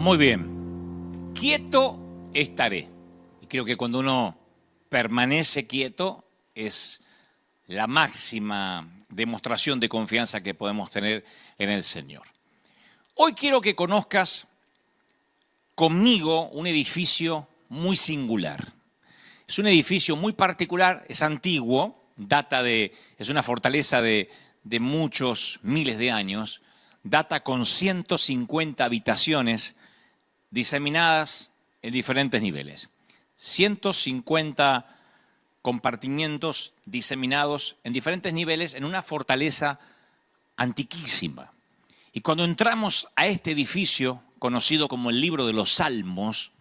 Muy bien. Quieto estaré. Y creo que cuando uno permanece quieto es la máxima demostración de confianza que podemos tener en el Señor. Hoy quiero que conozcas conmigo un edificio muy singular. Es un edificio muy particular, es antiguo, es una fortaleza de muchos miles de años, data con 150 habitaciones diseminadas en diferentes niveles. 150 compartimientos diseminados en diferentes niveles en una fortaleza antiquísima. Y cuando entramos a este edificio, conocido como el Libro de los Salmos,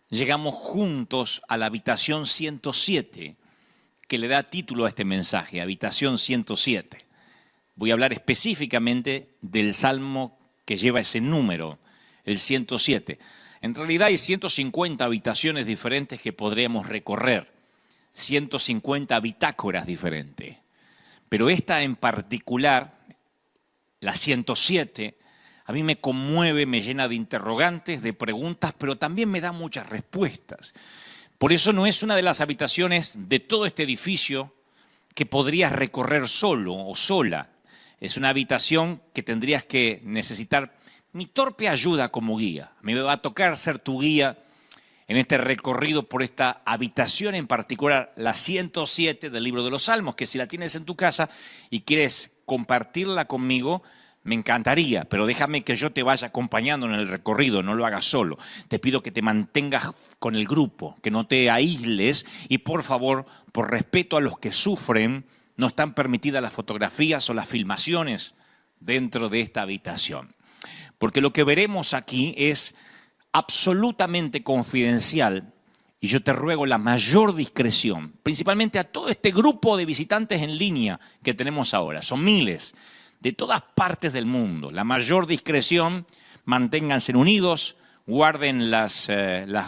llegamos juntos a la habitación 107, que le da título a este mensaje, habitación 107. Voy a hablar específicamente del salmo que lleva ese número, el 107. En realidad hay 150 habitaciones diferentes que podríamos recorrer, 150 bitácoras diferentes. Pero esta en particular, la 107, a mí me conmueve, me llena de interrogantes, de preguntas, pero también me da muchas respuestas. Por eso no es una de las habitaciones de todo este edificio que podrías recorrer solo o sola. Es una habitación que tendrías que necesitar mi torpe ayuda como guía. A mí me va a tocar ser tu guía en este recorrido por esta habitación en particular, la 107 del Libro de los Salmos, que si la tienes en tu casa y quieres compartirla conmigo, me encantaría, pero déjame que yo te vaya acompañando en el recorrido, no lo hagas solo. Te pido que te mantengas con el grupo, que no te aísles y por favor, por respeto a los que sufren, no están permitidas las fotografías o las filmaciones dentro de esta habitación. Porque lo que veremos aquí es absolutamente confidencial y yo te ruego la mayor discreción, principalmente a todo este grupo de visitantes en línea que tenemos ahora. Son miles de todas partes del mundo. La mayor discreción, manténganse unidos, guarden las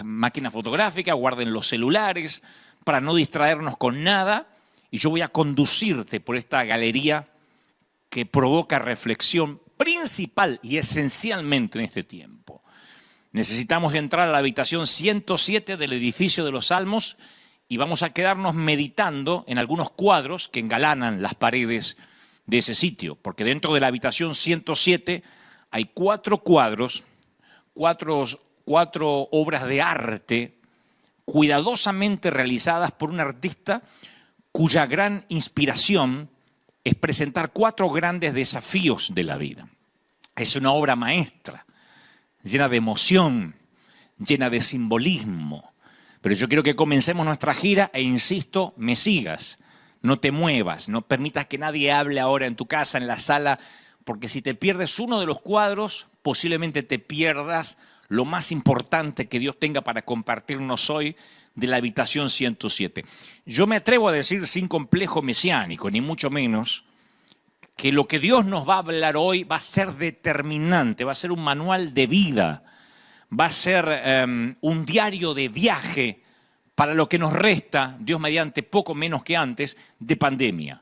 máquinas fotográficas, guarden los celulares para no distraernos con nada. Y yo voy a conducirte por esta galería que provoca reflexión principal y esencialmente en este tiempo. Necesitamos entrar a la habitación 107 del edificio de los Salmos y vamos a quedarnos meditando en algunos cuadros que engalanan las paredes de ese sitio, porque dentro de la habitación 107 hay 4 cuadros, cuatro obras de arte cuidadosamente realizadas por un artista cuya gran inspiración es presentar 4 grandes desafíos de la vida. Es una obra maestra, llena de emoción, llena de simbolismo. Pero yo quiero que comencemos nuestra gira e insisto, me sigas. No te muevas, no permitas que nadie hable ahora en tu casa, en la sala, porque si te pierdes uno de los cuadros, posiblemente te pierdas lo más importante que Dios tenga para compartirnos hoy de la habitación 107. Yo me atrevo a decir sin complejo mesiánico, ni mucho menos, que lo que Dios nos va a hablar hoy va a ser determinante, va a ser un manual de vida, va a ser un diario de viaje para lo que nos resta, Dios mediante poco menos que antes, de pandemia.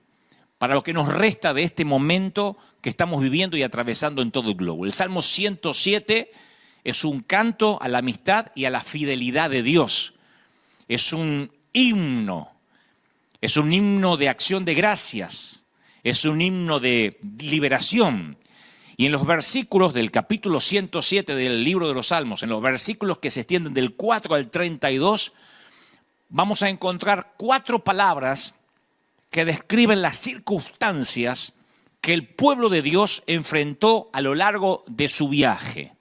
Para lo que nos resta de este momento que estamos viviendo y atravesando en todo el globo. El Salmo 107 es un canto a la amistad y a la fidelidad de Dios. Es un himno de acción de gracias, es un himno de liberación. Y en los versículos del capítulo 107 del Libro de los Salmos, en los versículos que se extienden del 4 al 32, vamos a encontrar 4 palabras que describen las circunstancias que el pueblo de Dios enfrentó a lo largo de su viaje.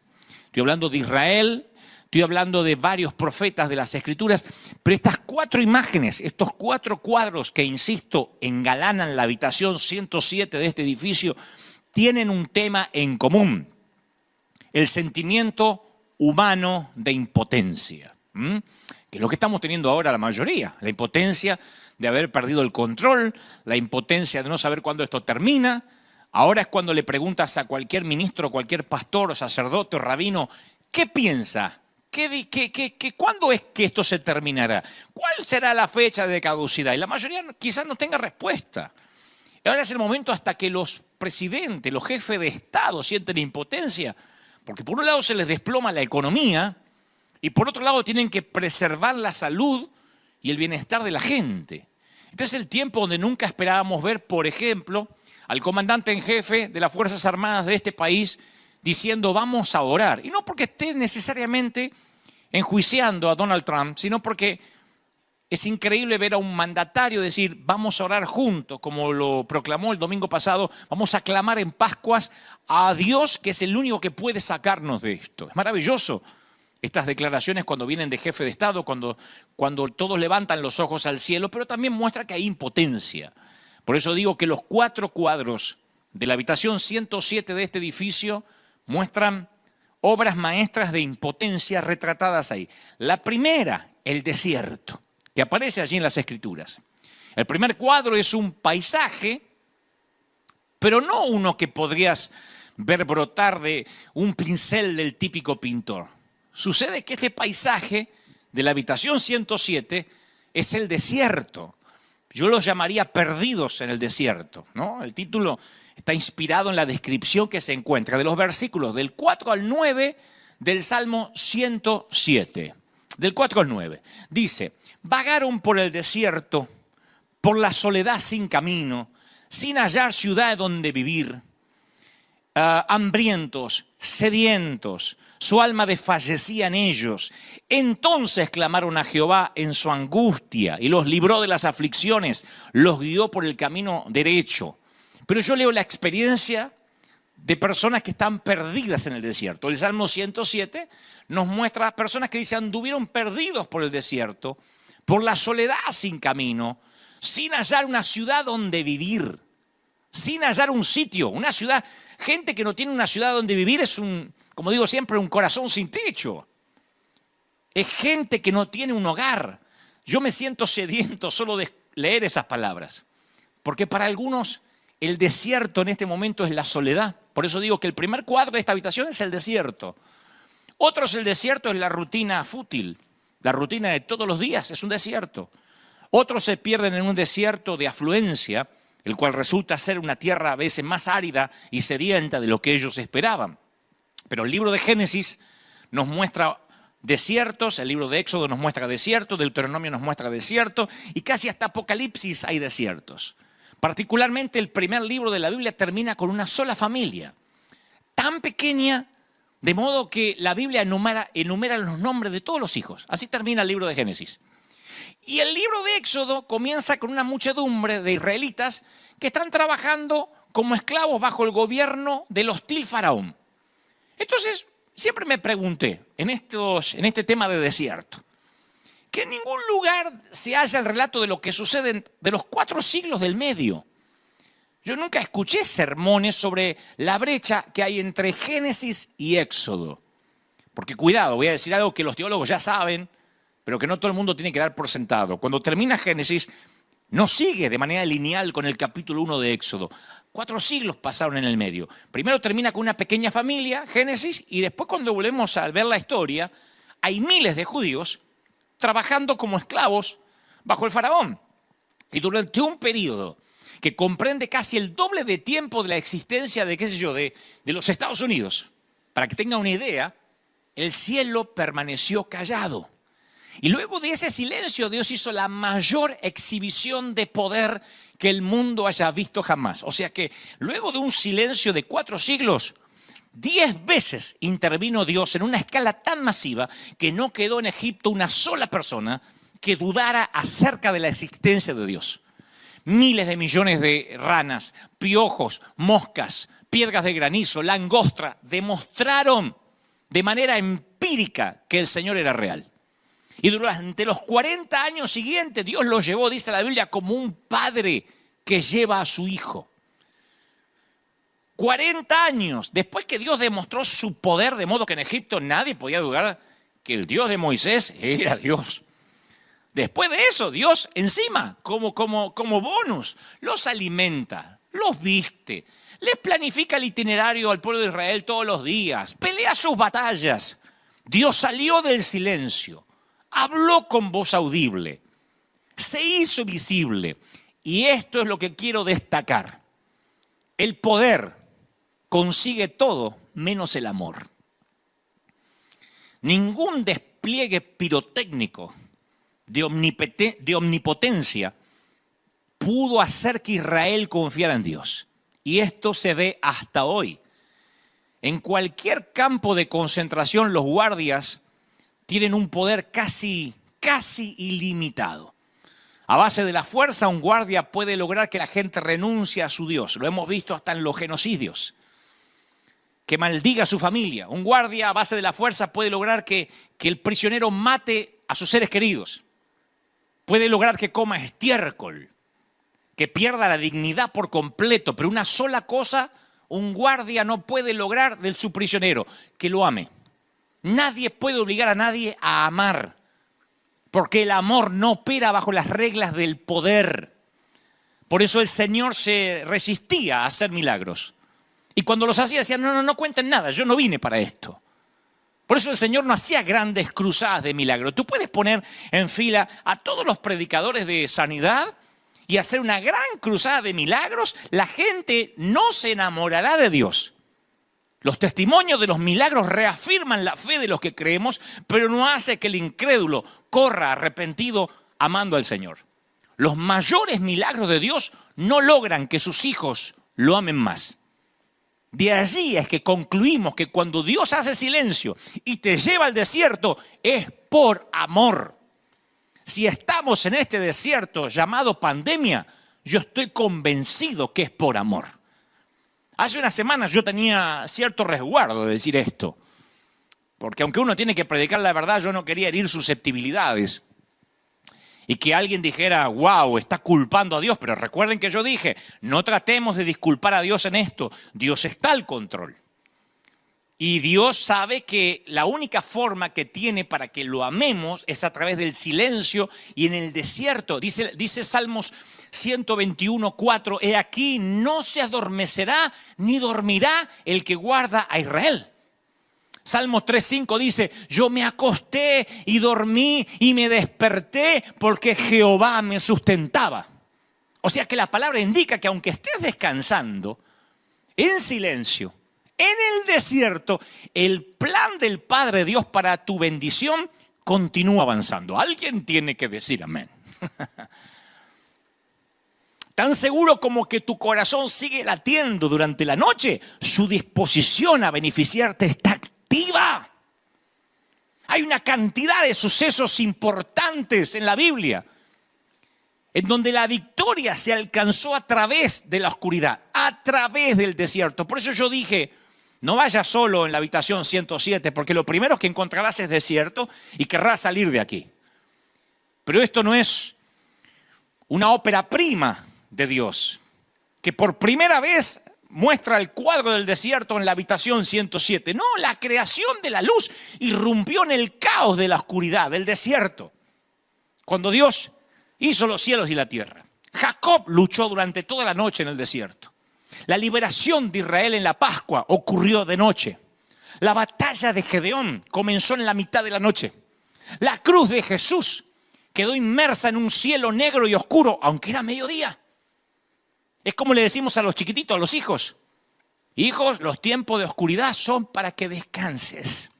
Estoy hablando de Israel, estoy hablando de varios profetas de las Escrituras, pero estas 4 imágenes, estos 4 cuadros que, insisto, engalanan la habitación 107 de este edificio, tienen un tema en común: el sentimiento humano de impotencia. Que es lo que estamos teniendo ahora la mayoría, la impotencia de haber perdido el control, la impotencia de no saber cuándo esto termina. Ahora es cuando le preguntas a cualquier ministro, cualquier pastor o sacerdote o rabino, ¿qué piensa? ¿Cuándo es que esto se terminará? ¿Cuál será la fecha de caducidad? Y la mayoría quizás no tenga respuesta. Ahora es el momento hasta que los presidentes, los jefes de Estado sienten impotencia Porque por un lado se les desploma la economía y por otro lado tienen que preservar la salud y el bienestar de la gente. Este es el tiempo donde nunca esperábamos ver, por ejemplo, al comandante en jefe de las Fuerzas Armadas de este país diciendo vamos a orar. Y no porque esté necesariamente enjuiciando a Donald Trump, sino porque es increíble ver a un mandatario decir vamos a orar juntos, como lo proclamó el domingo pasado, vamos a clamar en Pascuas a Dios, que es el único que puede sacarnos de esto. Es maravilloso estas declaraciones cuando vienen de jefe de Estado, cuando todos levantan los ojos al cielo, pero también muestra que hay impotencia. Por eso digo que los 4 cuadros de la habitación 107 de este edificio muestran obras maestras de impotencia retratadas ahí. La primera, el desierto, que aparece allí en las Escrituras. El primer cuadro es un paisaje, pero no uno que podrías ver brotar de un pincel del típico pintor. Sucede que este paisaje de la habitación 107 es el desierto. Yo los llamaría perdidos en el desierto, ¿no? El título está inspirado en la descripción que se encuentra de los versículos del 4 al 9 del Salmo 107. Del 4 al 9. Dice, vagaron por el desierto, por la soledad sin camino, sin hallar ciudad donde vivir, hambrientos, sedientos, su alma desfallecía en ellos. Entonces clamaron a Jehová en su angustia y los libró de las aflicciones, los guió por el camino derecho. Pero yo leo la experiencia de personas que están perdidas en el desierto. El Salmo 107 nos muestra a personas que dicen anduvieron perdidos por el desierto, por la soledad sin camino, sin hallar una ciudad donde vivir, sin hallar un sitio, una ciudad. Gente que no tiene una ciudad donde vivir es como digo siempre, un corazón sin techo. Es gente que no tiene un hogar. Yo me siento sediento solo de leer esas palabras, porque para algunos el desierto en este momento es la soledad. Por eso digo que el primer cuadro de esta habitación es el desierto. Otros el desierto es la rutina fútil, la rutina de todos los días es un desierto. Otros se pierden en un desierto de afluencia, el cual resulta ser una tierra a veces más árida y sedienta de lo que ellos esperaban. Pero el libro de Génesis nos muestra desiertos, el libro de Éxodo nos muestra desiertos, Deuteronomio nos muestra desiertos y casi hasta Apocalipsis hay desiertos. Particularmente el primer libro de la Biblia termina con una sola familia, tan pequeña de modo que la Biblia enumera los nombres de todos los hijos. Así termina el libro de Génesis. Y el libro de Éxodo comienza con una muchedumbre de israelitas que están trabajando como esclavos bajo el gobierno del hostil faraón. Entonces, siempre me pregunté en este tema de desierto, que en ningún lugar se halla el relato de lo que sucede de los 4 siglos del medio. Yo nunca escuché sermones sobre la brecha que hay entre Génesis y Éxodo. Porque cuidado, voy a decir algo que los teólogos ya saben, pero que no todo el mundo tiene que dar por sentado. Cuando termina Génesis, no sigue de manera lineal con el capítulo 1 de Éxodo. 4 siglos pasaron en el medio. Primero termina con una pequeña familia, Génesis, y después cuando volvemos a ver la historia, hay miles de judíos trabajando como esclavos bajo el faraón. Y durante un periodo que comprende casi el doble de tiempo de la existencia de los Estados Unidos, para que tenga una idea, el cielo permaneció callado. Y luego de ese silencio, Dios hizo la mayor exhibición de poder que el mundo haya visto jamás. O sea que luego de un silencio de 4 siglos, 10 veces intervino Dios en una escala tan masiva que no quedó en Egipto una sola persona que dudara acerca de la existencia de Dios. Miles de millones de ranas, piojos, moscas, piedras de granizo, langosta, demostraron de manera empírica que el Señor era real. Y durante los 40 años siguientes, Dios los llevó, dice la Biblia, como un padre que lleva a su hijo. 40 años después que Dios demostró su poder, de modo que en Egipto nadie podía dudar que el Dios de Moisés era Dios. Después de eso, Dios encima, como bonus, los alimenta, los viste, les planifica el itinerario al pueblo de Israel todos los días, pelea sus batallas. Dios salió del silencio, habló con voz audible, se hizo visible. Y esto es lo que quiero destacar. El poder consigue todo menos el amor. Ningún despliegue pirotécnico de omnipotencia pudo hacer que Israel confiara en Dios. Y esto se ve hasta hoy. En cualquier campo de concentración, los guardias tienen un poder casi ilimitado. A base de la fuerza, un guardia puede lograr que la gente renuncie a su Dios. Lo hemos visto hasta en los genocidios. Que maldiga a su familia. Un guardia a base de la fuerza puede lograr que el prisionero mate a sus seres queridos. Puede lograr que coma estiércol, que pierda la dignidad por completo. Pero una sola cosa un guardia no puede lograr de su prisionero, que lo ame. Nadie puede obligar a nadie a amar, porque el amor no opera bajo las reglas del poder. Por eso el Señor se resistía a hacer milagros. Y cuando los hacía, decía, no cuenten nada, yo no vine para esto. Por eso el Señor no hacía grandes cruzadas de milagros. Tú puedes poner en fila a todos los predicadores de sanidad y hacer una gran cruzada de milagros, la gente no se enamorará de Dios. Los testimonios de los milagros reafirman la fe de los que creemos, pero no hace que el incrédulo corra arrepentido amando al Señor. Los mayores milagros de Dios no logran que sus hijos lo amen más. De allí es que concluimos que cuando Dios hace silencio y te lleva al desierto, es por amor. Si estamos en este desierto llamado pandemia, yo estoy convencido que es por amor. Hace unas semanas yo tenía cierto resguardo de decir esto, porque aunque uno tiene que predicar la verdad, yo no quería herir susceptibilidades. Y que alguien dijera, wow, está culpando a Dios. Pero recuerden que yo dije, no tratemos de disculpar a Dios en esto. Dios está al control. Y Dios sabe que la única forma que tiene para que lo amemos es a través del silencio y en el desierto. Dice Salmos 121:4, he aquí no se adormecerá ni dormirá el que guarda a Israel. Salmos 3:5 dice, yo me acosté y dormí y me desperté porque Jehová me sustentaba. O sea que la palabra indica que aunque estés descansando en silencio, en el desierto, el plan del Padre Dios para tu bendición continúa avanzando. Alguien tiene que decir amén. Tan seguro como que tu corazón sigue latiendo durante la noche, su disposición a beneficiarte está activa. Hay una cantidad de sucesos importantes en la Biblia en donde la victoria se alcanzó a través de la oscuridad, a través del desierto. Por eso yo dije, no vayas solo en la habitación 107, porque lo primero que encontrarás es desierto y querrás salir de aquí. Pero esto no es una ópera prima de Dios, que por primera vez muestra el cuadro del desierto en la habitación 107. No, la creación de la luz irrumpió en el caos de la oscuridad, del desierto, cuando Dios hizo los cielos y la tierra. Jacob luchó durante toda la noche en el desierto. La liberación de Israel en la Pascua ocurrió de noche. La batalla de Gedeón comenzó en la mitad de la noche. La cruz de Jesús quedó inmersa en un cielo negro y oscuro, aunque era mediodía. Es como le decimos a los chiquititos, a los hijos. Hijos, los tiempos de oscuridad son para que descanses.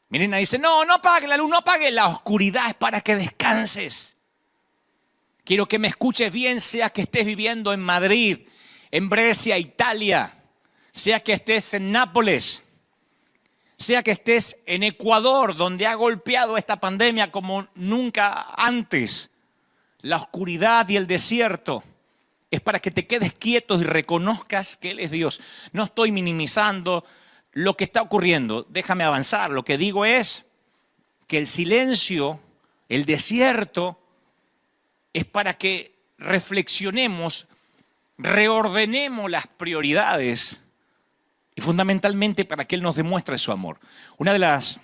Mirena dice, no apague la luz, no apague. La oscuridad es para que descanses. Quiero que me escuches bien, sea que estés viviendo en Madrid, en Brescia, Italia, sea que estés en Nápoles, sea que estés en Ecuador, donde ha golpeado esta pandemia como nunca antes. La oscuridad y el desierto es para que te quedes quietos y reconozcas que Él es Dios. No estoy minimizando lo que está ocurriendo, déjame avanzar. Lo que digo es que el silencio, el desierto, es para que reflexionemos, reordenemos las prioridades y fundamentalmente para que Él nos demuestre su amor. Una de las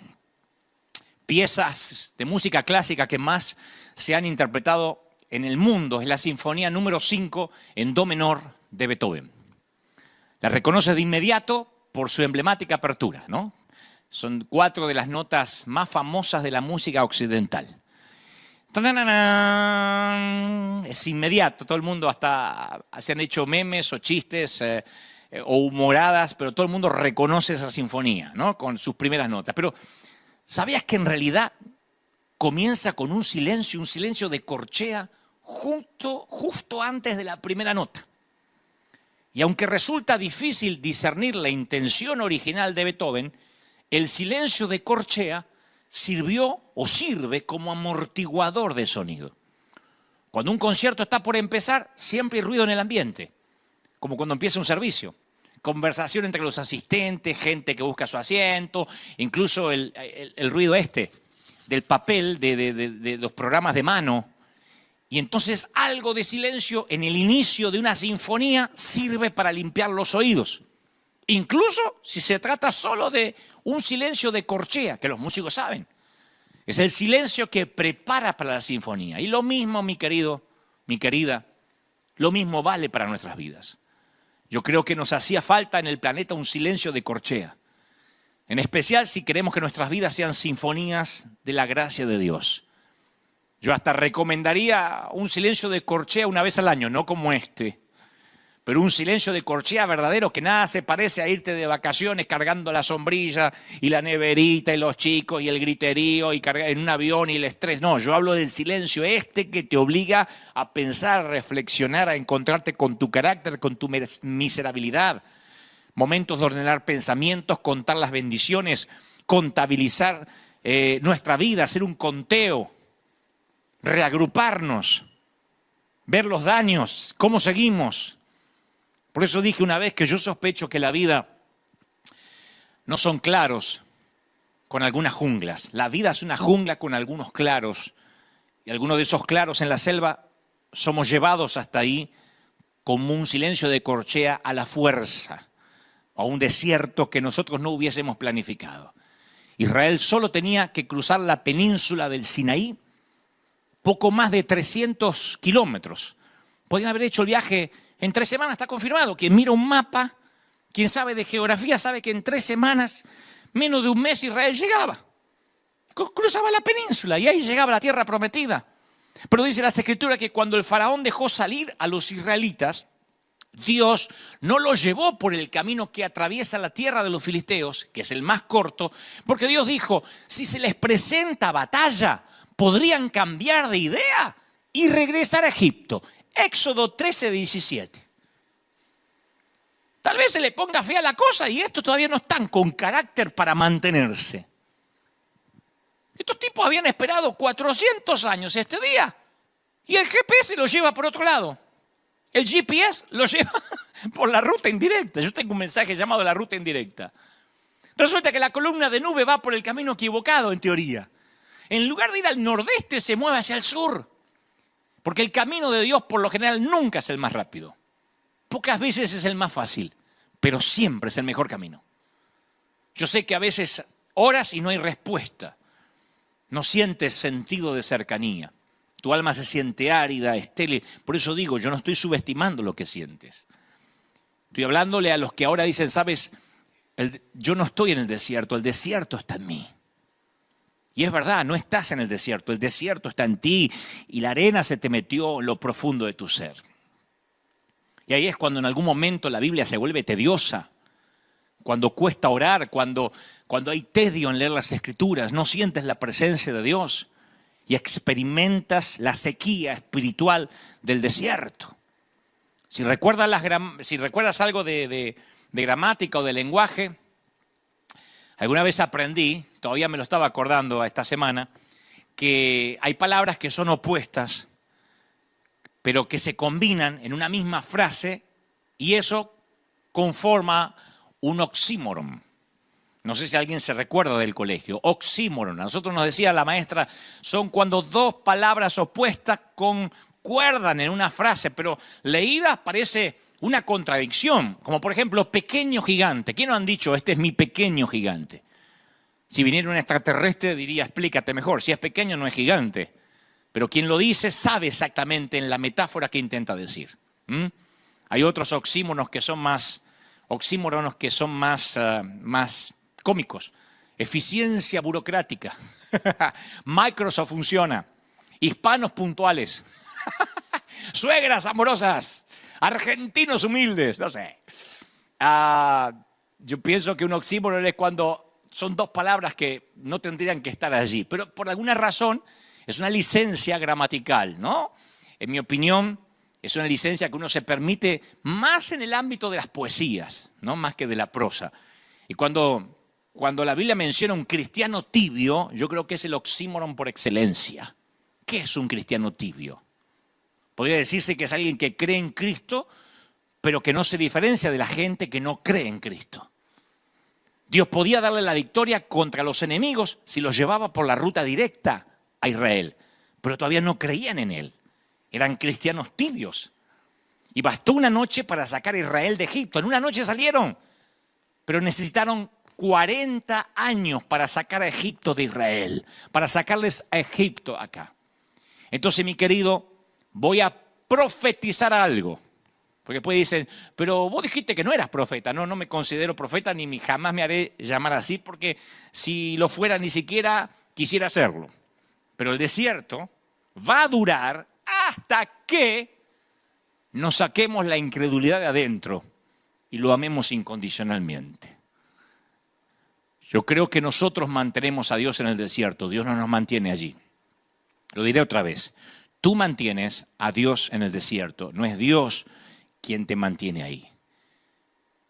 piezas de música clásica que más se han interpretado en el mundo es la Sinfonía número 5 en Do menor de Beethoven. La reconoce de inmediato por su emblemática apertura, ¿no? Son 4 de las notas más famosas de la música occidental. Es inmediato, todo el mundo hasta se han hecho memes o chistes o humoradas, pero todo el mundo reconoce esa sinfonía, ¿no? Con sus primeras notas. Pero ¿sabías que en realidad comienza con un silencio de corchea justo antes de la primera nota? Y aunque resulta difícil discernir la intención original de Beethoven, el silencio de corchea sirvió o sirve como amortiguador de sonido. Cuando un concierto está por empezar, siempre hay ruido en el ambiente, como cuando empieza un servicio. Conversación entre los asistentes, gente que busca su asiento, incluso el ruido del papel de los programas de mano. Y entonces algo de silencio en el inicio de una sinfonía sirve para limpiar los oídos. Incluso si se trata solo de un silencio de corchea, que los músicos saben. Es el silencio que prepara para la sinfonía. Y lo mismo, mi querido, mi querida, lo mismo vale para nuestras vidas. Yo creo que nos hacía falta en el planeta un silencio de corchea. En especial si queremos que nuestras vidas sean sinfonías de la gracia de Dios. Yo hasta recomendaría un silencio de corchea una vez al año, no como este. Pero un silencio de corchea verdadero que nada se parece a irte de vacaciones cargando la sombrilla y la neverita y los chicos y el griterío y cargar en un avión y el estrés. No, yo hablo del silencio que te obliga a pensar, a reflexionar, a encontrarte con tu carácter, con tu miserabilidad. Momentos de ordenar pensamientos, contar las bendiciones, contabilizar nuestra vida, hacer un conteo, reagruparnos, ver los daños, cómo seguimos. Por eso dije una vez que yo sospecho que la vida no son claros con algunas junglas. La vida es una jungla con algunos claros. Y algunos de esos claros en la selva somos llevados hasta ahí como un silencio de corchea a la fuerza, a un desierto que nosotros no hubiésemos planificado. Israel solo tenía que cruzar la península del Sinaí, poco más de 300 kilómetros. Podían haber hecho el viaje en 3 semanas, está confirmado. Quien mira un mapa, quien sabe de geografía, sabe que en 3 semanas, menos de un mes, Israel llegaba. Cruzaba la península y ahí llegaba a la tierra prometida. Pero dice las Escrituras que cuando el faraón dejó salir a los israelitas, Dios no los llevó por el camino que atraviesa la tierra de los filisteos, que es el más corto, porque Dios dijo, si se les presenta batalla, podrían cambiar de idea y regresar a Egipto. Éxodo 13:17. Tal vez se le ponga fea la cosa y estos todavía no están con carácter para mantenerse. Estos tipos habían esperado 400 años este día y el GPS lo lleva por otro lado. El GPS lo lleva por la ruta indirecta. Yo tengo un mensaje llamado la ruta indirecta. Resulta que la columna de nube va por el camino equivocado en teoría. En lugar de ir al nordeste se mueve hacia el sur. Porque el camino de Dios por lo general nunca es el más rápido. Pocas veces es el más fácil, pero siempre es el mejor camino. Yo sé que a veces oras y no hay respuesta. No sientes sentido de cercanía. Tu alma se siente árida, estéril. Por eso digo, yo no estoy subestimando lo que sientes. Estoy hablándole a los que ahora dicen, sabes, yo no estoy en el desierto está en mí. Y es verdad, no estás en el desierto está en ti y la arena se te metió en lo profundo de tu ser. Y ahí es cuando en algún momento la Biblia se vuelve tediosa, cuando cuesta orar, cuando hay tedio en leer las Escrituras, no sientes la presencia de Dios y experimentas la sequía espiritual del desierto. Si recuerdas algo de gramática o de lenguaje, alguna vez aprendí, todavía me lo estaba acordando esta semana, que hay palabras que son opuestas, pero que se combinan en una misma frase y eso conforma un oxímoron. No sé si alguien se recuerda del colegio. Oxímoron. A nosotros nos decía la maestra, son cuando 2 palabras opuestas concuerdan en una frase, pero leídas parece una contradicción. Como por ejemplo, pequeño gigante. ¿Quién nos han dicho, este es mi pequeño gigante? Si viniera un extraterrestre diría, explícate mejor. Si es pequeño no es gigante. Pero quien lo dice sabe exactamente en la metáfora que intenta decir. Hay otros oxímoros que son más cómicos. Eficiencia burocrática. Microsoft funciona. Hispanos puntuales. Suegras amorosas. Argentinos humildes. No sé. Yo pienso que un oxímoron es cuando son dos palabras que no tendrían que estar allí, pero por alguna razón es una licencia gramatical, ¿no? En mi opinión, es una licencia que uno se permite más en el ámbito de las poesías, ¿no? Más que de la prosa. Y cuando la Biblia menciona un cristiano tibio, yo creo que es el oxímoron por excelencia. ¿Qué es un cristiano tibio? Podría decirse que es alguien que cree en Cristo, pero que no se diferencia de la gente que no cree en Cristo. Dios podía darle la victoria contra los enemigos si los llevaba por la ruta directa a Israel, pero todavía no creían en Él. Eran cristianos tibios. Y bastó una noche para sacar a Israel de Egipto. En una noche salieron, pero necesitaron 40 años para sacar a Egipto de Israel, para sacarles a Egipto acá. Entonces, mi querido, voy a profetizar algo. Porque después dicen, pero vos dijiste que no eras profeta. No, no me considero profeta ni jamás me haré llamar así, porque si lo fuera ni siquiera quisiera hacerlo. Pero el desierto va a durar hasta que nos saquemos la incredulidad de adentro y lo amemos incondicionalmente. Yo creo que nosotros mantenemos a Dios en el desierto, Dios no nos mantiene allí. Lo diré otra vez, tú mantienes a Dios en el desierto, no es Dios quien te mantiene ahí.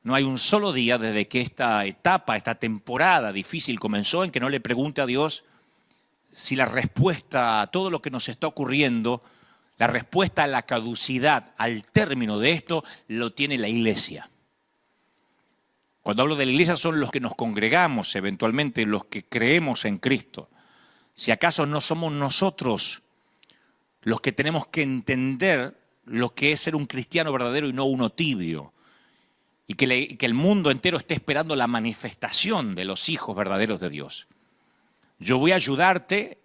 No hay un solo día desde que esta etapa, esta temporada difícil comenzó en que no le pregunte a Dios si la respuesta a todo lo que nos está ocurriendo, la respuesta a la caducidad, al término de esto, lo tiene la iglesia. Cuando hablo de la iglesia son los que nos congregamos, eventualmente los que creemos en Cristo. Si acaso no somos nosotros los que tenemos que entender lo que es ser un cristiano verdadero y no uno tibio. Y que el mundo entero esté esperando la manifestación de los hijos verdaderos de Dios. Yo voy a ayudarte,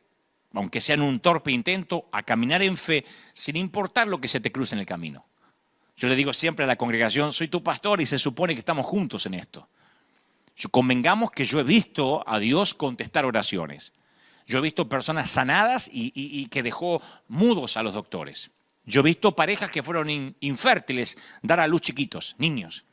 aunque sea en un torpe intento, a caminar en fe sin importar lo que se te cruce en el camino. Yo le digo siempre a la congregación, soy tu pastor y se supone que estamos juntos en esto. Convengamos que yo he visto a Dios contestar oraciones. Yo he visto personas sanadas y que dejó mudos a los doctores. Yo he visto parejas que fueron infértiles dar a luz chiquitos, niños.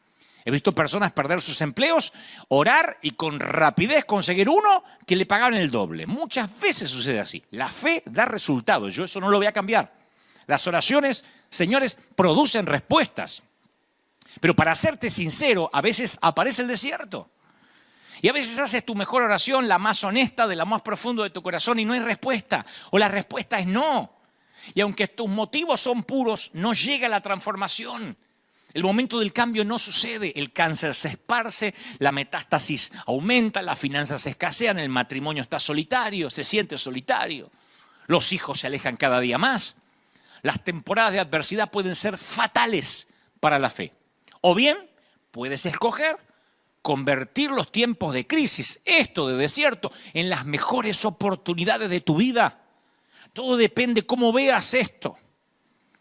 He visto personas perder sus empleos, orar y con rapidez conseguir uno que le pagaron el doble. Muchas veces sucede así. La fe da resultados. Yo eso no lo voy a cambiar. Las oraciones, señores, producen respuestas. Pero para serte sincero, a veces aparece el desierto. Y a veces haces tu mejor oración, la más honesta, de la más profundo de tu corazón y no hay respuesta. O la respuesta es no. Y aunque tus motivos son puros, no llega la transformación. El momento del cambio no sucede. El cáncer se esparce, la metástasis aumenta, las finanzas se escasean, el matrimonio está solitario, se siente solitario. Los hijos se alejan cada día más. Las temporadas de adversidad pueden ser fatales para la fe. O bien, puedes escoger convertir los tiempos de crisis, esto de desierto, en las mejores oportunidades de tu vida. Todo depende cómo veas esto.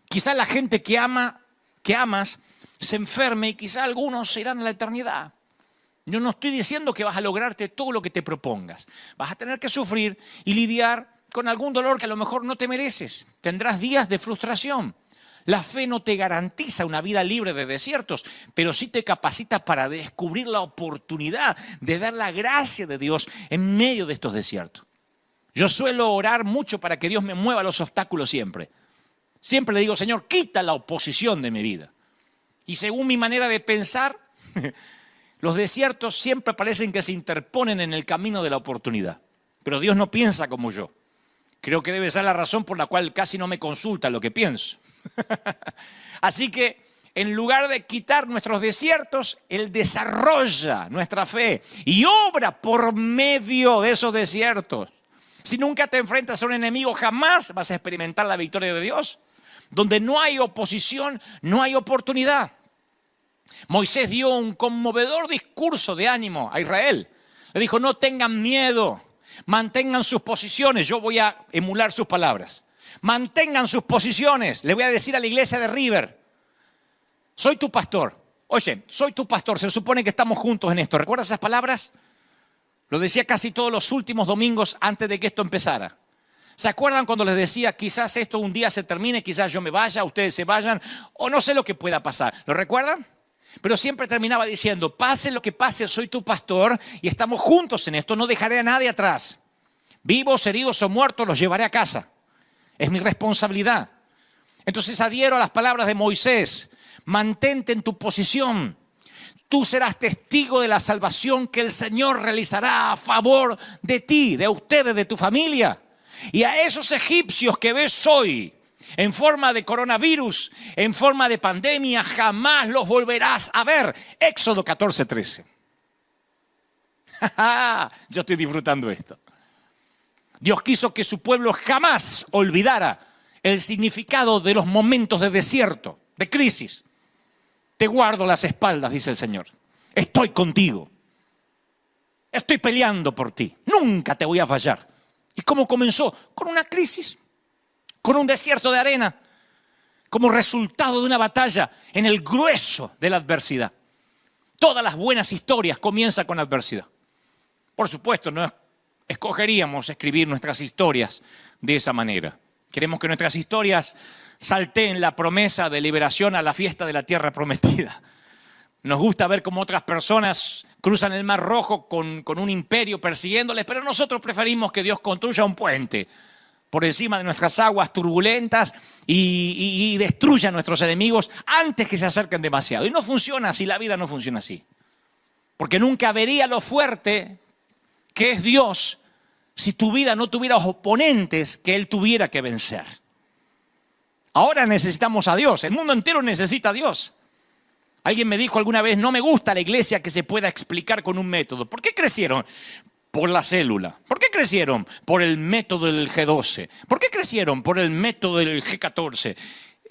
Quizá la gente que amas se enferme y quizá algunos se irán a la eternidad. Yo no estoy diciendo que vas a lograrte todo lo que te propongas. Vas a tener que sufrir y lidiar con algún dolor que a lo mejor no te mereces. Tendrás días de frustración. La fe no te garantiza una vida libre de desiertos, pero sí te capacita para descubrir la oportunidad de ver la gracia de Dios en medio de estos desiertos. Yo suelo orar mucho para que Dios me mueva los obstáculos siempre. Siempre le digo, Señor, quita la oposición de mi vida. Y según mi manera de pensar, los desiertos siempre parecen que se interponen en el camino de la oportunidad. Pero Dios no piensa como yo. Creo que debe ser la razón por la cual casi no me consulta lo que pienso. Así que en lugar de quitar nuestros desiertos, Él desarrolla nuestra fe y obra por medio de esos desiertos. Si nunca te enfrentas a un enemigo, jamás vas a experimentar la victoria de Dios. Donde no hay oposición, no hay oportunidad. Moisés dio un conmovedor discurso de ánimo a Israel. Le dijo, no tengan miedo, mantengan sus posiciones. Yo voy a emular sus palabras. Mantengan sus posiciones. Le voy a decir a la iglesia de River, soy tu pastor. Oye, soy tu pastor. Se supone que estamos juntos en esto. ¿Recuerdas esas palabras? Lo decía casi todos los últimos domingos antes de que esto empezara. ¿Se acuerdan cuando les decía, quizás esto un día se termine, quizás yo me vaya, ustedes se vayan, o no sé lo que pueda pasar? ¿Lo recuerdan? Pero siempre terminaba diciendo, pase lo que pase, soy tu pastor y estamos juntos en esto, no dejaré a nadie atrás. Vivos, heridos o muertos, los llevaré a casa. Es mi responsabilidad. Entonces adhiero a las palabras de Moisés. Mantente en tu posición. Tú serás testigo de la salvación que el Señor realizará a favor de ti, de ustedes, de tu familia. Y a esos egipcios que ves hoy, en forma de coronavirus, en forma de pandemia, jamás los volverás a ver. Éxodo 14:13. Yo estoy disfrutando esto. Dios quiso que su pueblo jamás olvidara el significado de los momentos de desierto, de crisis. Te guardo las espaldas, dice el Señor. Estoy contigo. Estoy peleando por ti. Nunca te voy a fallar. ¿Y cómo comenzó? Con una crisis, con un desierto de arena, como resultado de una batalla en el grueso de la adversidad. Todas las buenas historias comienzan con adversidad. Por supuesto, no escogeríamos escribir nuestras historias de esa manera. Queremos que nuestras historias salteen la promesa de liberación a la fiesta de la tierra prometida. Nos gusta ver cómo otras personas cruzan el Mar Rojo con un imperio persiguiéndoles, pero nosotros preferimos que Dios construya un puente por encima de nuestras aguas turbulentas y destruya a nuestros enemigos antes que se acerquen demasiado. Y no funciona así, la vida no funciona así. Porque nunca vería lo fuerte que es Dios si tu vida no tuviera oponentes que Él tuviera que vencer. Ahora necesitamos a Dios, el mundo entero necesita a Dios. Alguien me dijo alguna vez, no me gusta la iglesia que se pueda explicar con un método. ¿Por qué crecieron? Por la célula. ¿Por qué crecieron? Por el método del G12. ¿Por qué crecieron? Por el método del G14.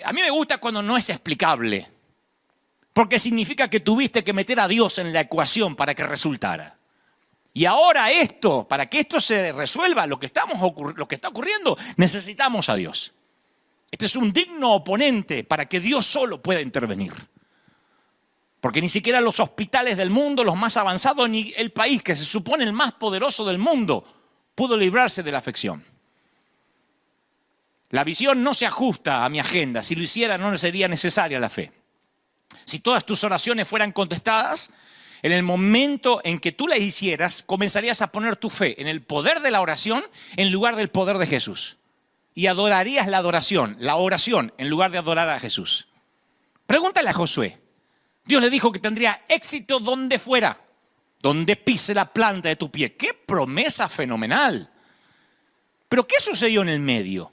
A mí me gusta cuando no es explicable, porque significa que tuviste que meter a Dios en la ecuación para que resultara. Y ahora esto, para que esto se resuelva, lo que está ocurriendo, necesitamos a Dios. Este es un digno oponente para que Dios solo pueda intervenir. Porque ni siquiera los hospitales del mundo, los más avanzados, ni el país que se supone el más poderoso del mundo, pudo librarse de la afección. La visión no se ajusta a mi agenda. Si lo hiciera, no sería necesaria la fe. Si todas tus oraciones fueran contestadas, en el momento en que tú las hicieras, comenzarías a poner tu fe en el poder de la oración en lugar del poder de Jesús. Y adorarías la oración, en lugar de adorar a Jesús. Pregúntale a Josué. Dios le dijo que tendría éxito donde fuera, donde pise la planta de tu pie. ¡Qué promesa fenomenal! Pero ¿qué sucedió en el medio?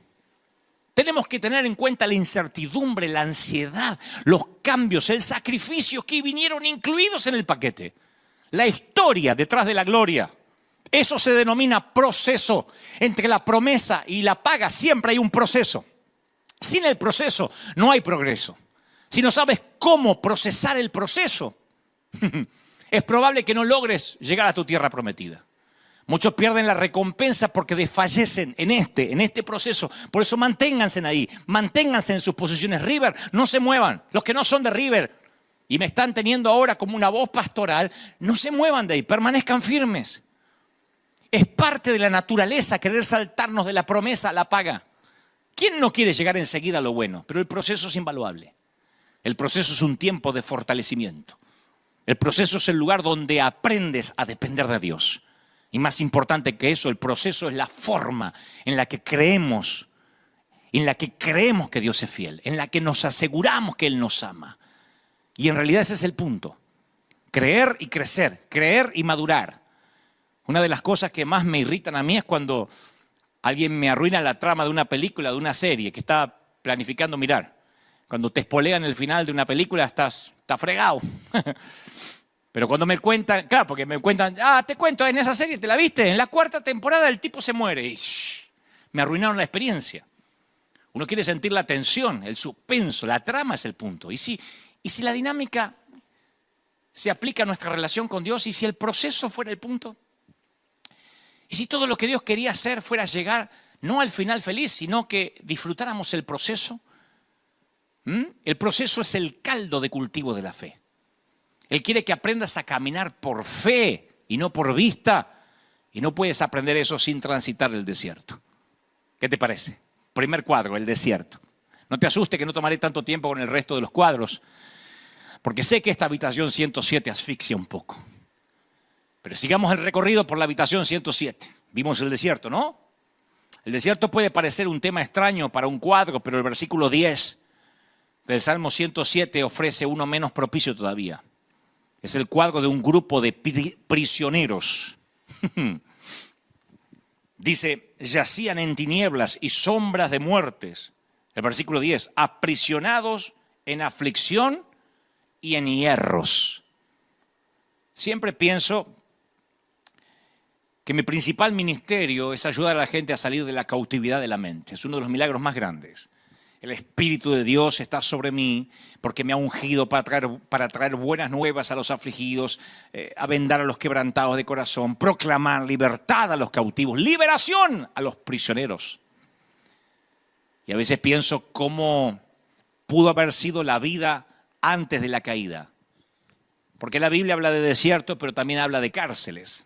Tenemos que tener en cuenta la incertidumbre, la ansiedad, los cambios, el sacrificio que vinieron incluidos en el paquete. La historia detrás de la gloria. Eso se denomina proceso. Entre la promesa y la paga siempre hay un proceso. Sin el proceso no hay progreso. Si no sabes cómo procesar el proceso, es probable que no logres llegar a tu tierra prometida. Muchos pierden la recompensa porque desfallecen en este proceso. Por eso manténganse ahí, manténganse en sus posiciones. River, no se muevan. Los que no son de River y me están teniendo ahora como una voz pastoral, no se muevan de ahí, permanezcan firmes. Es parte de la naturaleza querer saltarnos de la promesa a la paga. ¿Quién no quiere llegar enseguida a lo bueno? Pero el proceso es invaluable. El proceso es un tiempo de fortalecimiento. El proceso es el lugar donde aprendes a depender de Dios. Y más importante que eso, el proceso es la forma en la que creemos que Dios es fiel, en la que nos aseguramos que Él nos ama. Y en realidad ese es el punto. Creer y crecer, creer y madurar. Una de las cosas que más me irritan a mí es cuando alguien me arruina la trama de una película, de una serie que estaba planificando mirar. Cuando te espolean el final de una película estás fregado. Pero cuando me cuentan, claro, porque me cuentan, te cuento, en esa serie, ¿te la viste? En la 4ª temporada el tipo se muere. Y me arruinaron la experiencia. Uno quiere sentir la tensión, el suspenso, la trama es el punto. Y si la dinámica se aplica a nuestra relación con Dios, y si el proceso fuera el punto, y si todo lo que Dios quería hacer fuera llegar, no al final feliz, sino que disfrutáramos el proceso. El proceso es el caldo de cultivo de la fe. Él quiere que aprendas a caminar por fe y no por vista. Y no puedes aprender eso sin transitar el desierto. ¿Qué te parece? Primer cuadro, el desierto. No te asustes que no tomaré tanto tiempo con el resto de los cuadros. porque sé que esta habitación 107 asfixia un poco. Pero sigamos el recorrido por la habitación 107. Vimos el desierto, ¿no? El desierto puede parecer un tema extraño para un cuadro, pero el versículo 10 del Salmo 107 ofrece uno menos propicio todavía. Es el cuadro de un grupo de prisioneros. Dice, yacían en tinieblas y sombras de muertes. El versículo 10, aprisionados en aflicción y en hierros. Siempre pienso que mi principal ministerio es ayudar a la gente a salir de la cautividad de la mente. Es uno de los milagros más grandes. El Espíritu de Dios está sobre mí porque me ha ungido para traer buenas nuevas a los afligidos, a vendar a los quebrantados de corazón, proclamar libertad a los cautivos, liberación a los prisioneros. Y a veces pienso cómo pudo haber sido la vida antes de la caída. Porque la Biblia habla de desierto, pero también habla de cárceles.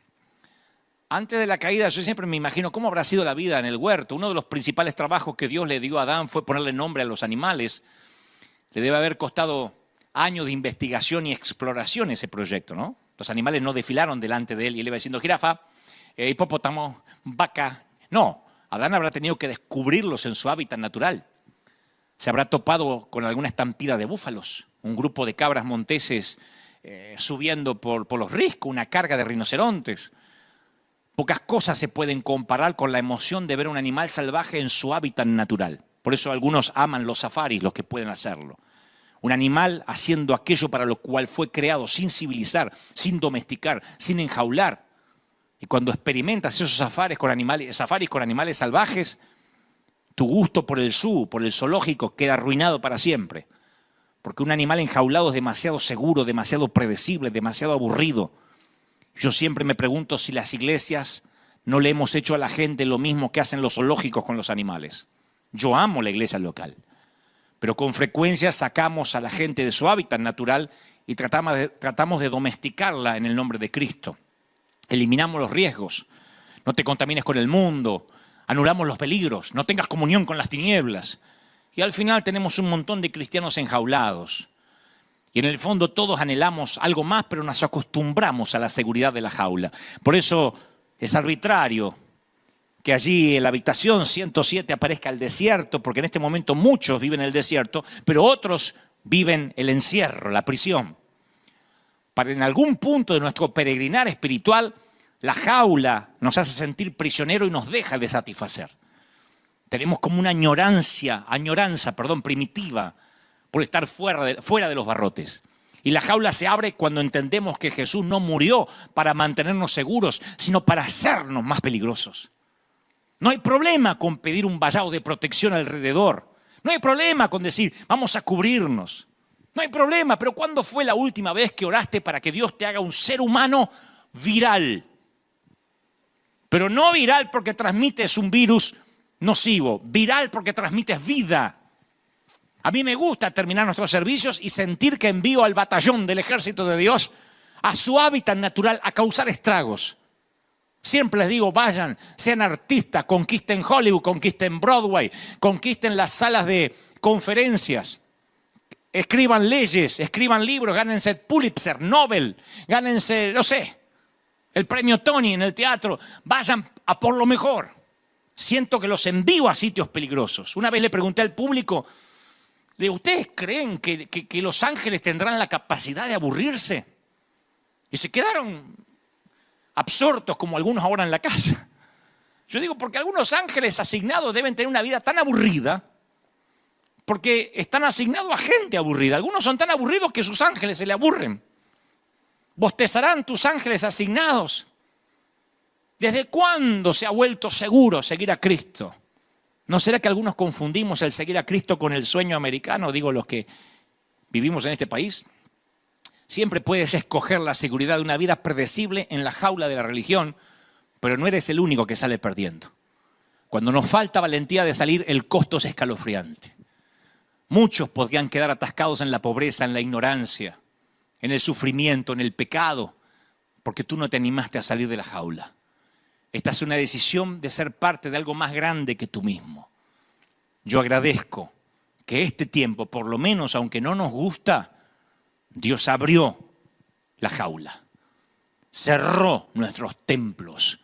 Antes de la caída, yo siempre me imagino cómo habrá sido la vida en el huerto. Uno de los principales trabajos que Dios le dio a Adán fue ponerle nombre a los animales. Le debe haber costado años de investigación y exploración ese proyecto, ¿no? Los animales no desfilaron delante de él y él iba diciendo jirafa, hipopótamo, vaca. No, Adán habrá tenido que descubrirlos en su hábitat natural. Se habrá topado con alguna estampida de búfalos, un grupo de cabras monteses subiendo por los riscos, una carga de rinocerontes. Pocas cosas se pueden comparar con la emoción de ver un animal salvaje en su hábitat natural. Por eso algunos aman los safaris, los que pueden hacerlo. Un animal haciendo aquello para lo cual fue creado, sin civilizar, sin domesticar, sin enjaular. Y cuando experimentas esos safaris con animales salvajes, tu gusto por el zoológico queda arruinado para siempre. Porque un animal enjaulado es demasiado seguro, demasiado predecible, demasiado aburrido. Yo siempre me pregunto si las iglesias no le hemos hecho a la gente lo mismo que hacen los zoológicos con los animales. Yo amo la iglesia local, pero con frecuencia sacamos a la gente de su hábitat natural y tratamos de domesticarla en el nombre de Cristo. Eliminamos los riesgos, no te contamines con el mundo, anulamos los peligros, no tengas comunión con las tinieblas. Y al final tenemos un montón de cristianos enjaulados. Y en el fondo todos anhelamos algo más, pero nos acostumbramos a la seguridad de la jaula. Por eso es arbitrario que allí en la habitación 107 aparezca el desierto, porque en este momento muchos viven el desierto, pero otros viven el encierro, la prisión. Para en algún punto de nuestro peregrinar espiritual, la jaula nos hace sentir prisionero y nos deja de satisfacer. Tenemos como una añoranza primitiva, por estar fuera de los barrotes. Y la jaula se abre cuando entendemos que Jesús no murió para mantenernos seguros, sino para hacernos más peligrosos. No hay problema con pedir un vallado de protección alrededor. No hay problema con decir, vamos a cubrirnos. No hay problema, pero ¿cuándo fue la última vez que oraste para que Dios te haga un ser humano viral? Pero no viral porque transmites un virus nocivo, viral porque transmites vida. A mí me gusta terminar nuestros servicios y sentir que envío al batallón del ejército de Dios a su hábitat natural a causar estragos. Siempre les digo, vayan, sean artistas, conquisten Hollywood, conquisten Broadway, conquisten las salas de conferencias, escriban leyes, escriban libros, gánense el Pulitzer, Nobel, gánense, no sé, el premio Tony en el teatro, vayan a por lo mejor. Siento que los envío a sitios peligrosos. Una vez le pregunté al público, le digo, ¿ustedes creen que los ángeles tendrán la capacidad de aburrirse? Y se quedaron absortos como algunos ahora en la casa. Yo digo, porque algunos ángeles asignados deben tener una vida tan aburrida, porque están asignados a gente aburrida. Algunos son tan aburridos que sus ángeles se le aburren. Bostezarán tus ángeles asignados. ¿Desde cuándo se ha vuelto seguro seguir a Cristo? ¿No será que algunos confundimos el seguir a Cristo con el sueño americano? Digo, los que vivimos en este país. Siempre puedes escoger la seguridad de una vida predecible en la jaula de la religión, pero no eres el único que sale perdiendo. Cuando nos falta valentía de salir, el costo es escalofriante. Muchos podrían quedar atascados en la pobreza, en la ignorancia, en el sufrimiento, en el pecado, porque tú no te animaste a salir de la jaula. Esta es una decisión de ser parte de algo más grande que tú mismo. Yo agradezco que este tiempo, por lo menos aunque no nos gusta, Dios abrió la jaula, cerró nuestros templos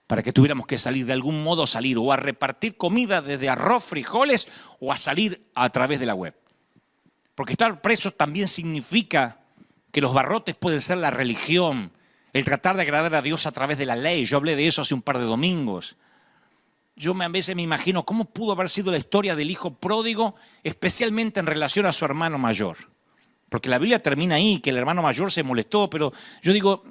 para que tuviéramos que salir de algún modo, salir o a repartir comida desde arroz, frijoles o a salir a través de la web. Porque estar preso también significa que los barrotes pueden ser la religión, el tratar de agradar a Dios a través de la ley. Yo hablé de eso hace un par de domingos. Yo a veces me imagino cómo pudo haber sido la historia del hijo pródigo, especialmente en relación a su hermano mayor. Porque la Biblia termina ahí, que el hermano mayor se molestó, pero yo digo,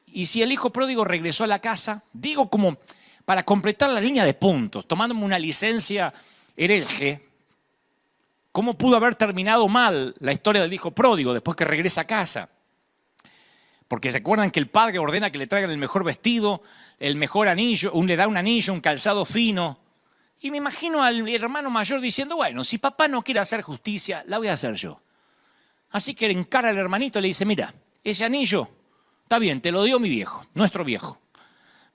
¿y si el hijo pródigo regresó a la casa? Digo como para completar la línea de puntos, tomándome una licencia hereje, ¿cómo pudo haber terminado mal la historia del hijo pródigo después que regresa a casa? Porque se acuerdan que el padre ordena que le traigan el mejor vestido, el mejor anillo, le da un anillo, un calzado fino. Y me imagino al hermano mayor diciendo, bueno, si papá no quiere hacer justicia, la voy a hacer yo. Así que encara al hermanito y le dice, mira, ese anillo, está bien, te lo dio mi viejo, nuestro viejo.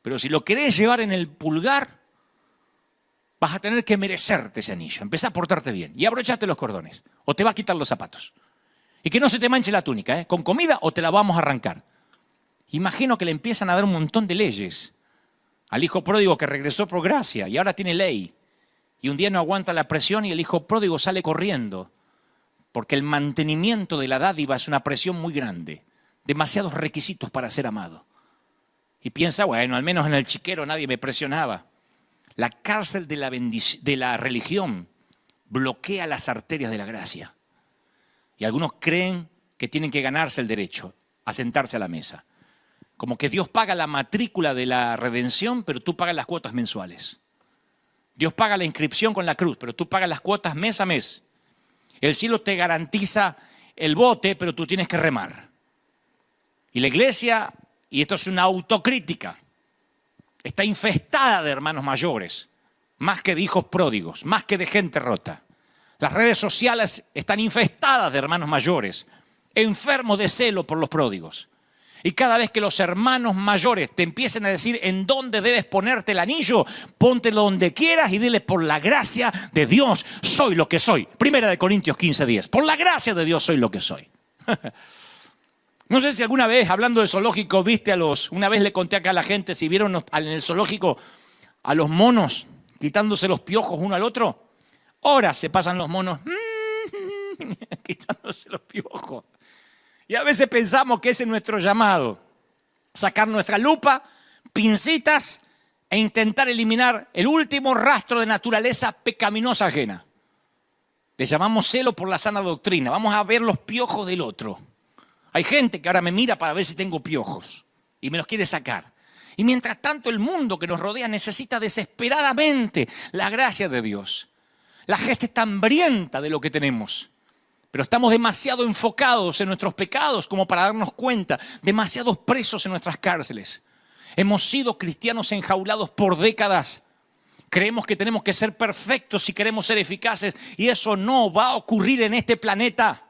Pero si lo querés llevar en el pulgar, vas a tener que merecerte ese anillo. Empezá a portarte bien y abrochate los cordones o te va a quitar los zapatos. Y que no se te manche la túnica, ¿eh? Con comida o te la vamos a arrancar. Imagino que le empiezan a dar un montón de leyes al hijo pródigo que regresó por gracia y ahora tiene ley. Y un día no aguanta la presión y el hijo pródigo sale corriendo. Porque el mantenimiento de la dádiva es una presión muy grande. Demasiados requisitos para ser amado. Y piensa, bueno, al menos en el chiquero nadie me presionaba. La cárcel de la religión bloquea las arterias de la gracia. Y algunos creen que tienen que ganarse el derecho a sentarse a la mesa. Como que Dios paga la matrícula de la redención, pero tú pagas las cuotas mensuales. Dios paga la inscripción con la cruz, pero tú pagas las cuotas mes a mes. El cielo te garantiza el bote, pero tú tienes que remar. Y la iglesia, y esto es una autocrítica, está infestada de hermanos mayores, más que de hijos pródigos, más que de gente rota. Las redes sociales están infestadas de hermanos mayores, enfermos de celo por los pródigos. Y cada vez que los hermanos mayores te empiecen a decir en dónde debes ponerte el anillo, póntelo donde quieras y dile, por la gracia de Dios soy lo que soy. Primera de Corintios 15:10. Por la gracia de Dios soy lo que soy. No sé si alguna vez, hablando de zoológico, viste una vez le conté acá a la gente, si vieron en el zoológico a los monos quitándose los piojos uno al otro. Horas se pasan los monos quitándose los piojos. Y a veces pensamos que ese es nuestro llamado. Sacar nuestra lupa, pincitas e intentar eliminar el último rastro de naturaleza pecaminosa ajena. Le llamamos celo por la sana doctrina. Vamos a ver los piojos del otro. Hay gente que ahora me mira para ver si tengo piojos y me los quiere sacar. Y mientras tanto el mundo que nos rodea necesita desesperadamente la gracia de Dios. La gente está hambrienta de lo que tenemos. Pero estamos demasiado enfocados en nuestros pecados como para darnos cuenta, demasiados presos en nuestras cárceles. Hemos sido cristianos enjaulados por décadas. Creemos que tenemos que ser perfectos si queremos ser eficaces y eso no va a ocurrir en este planeta.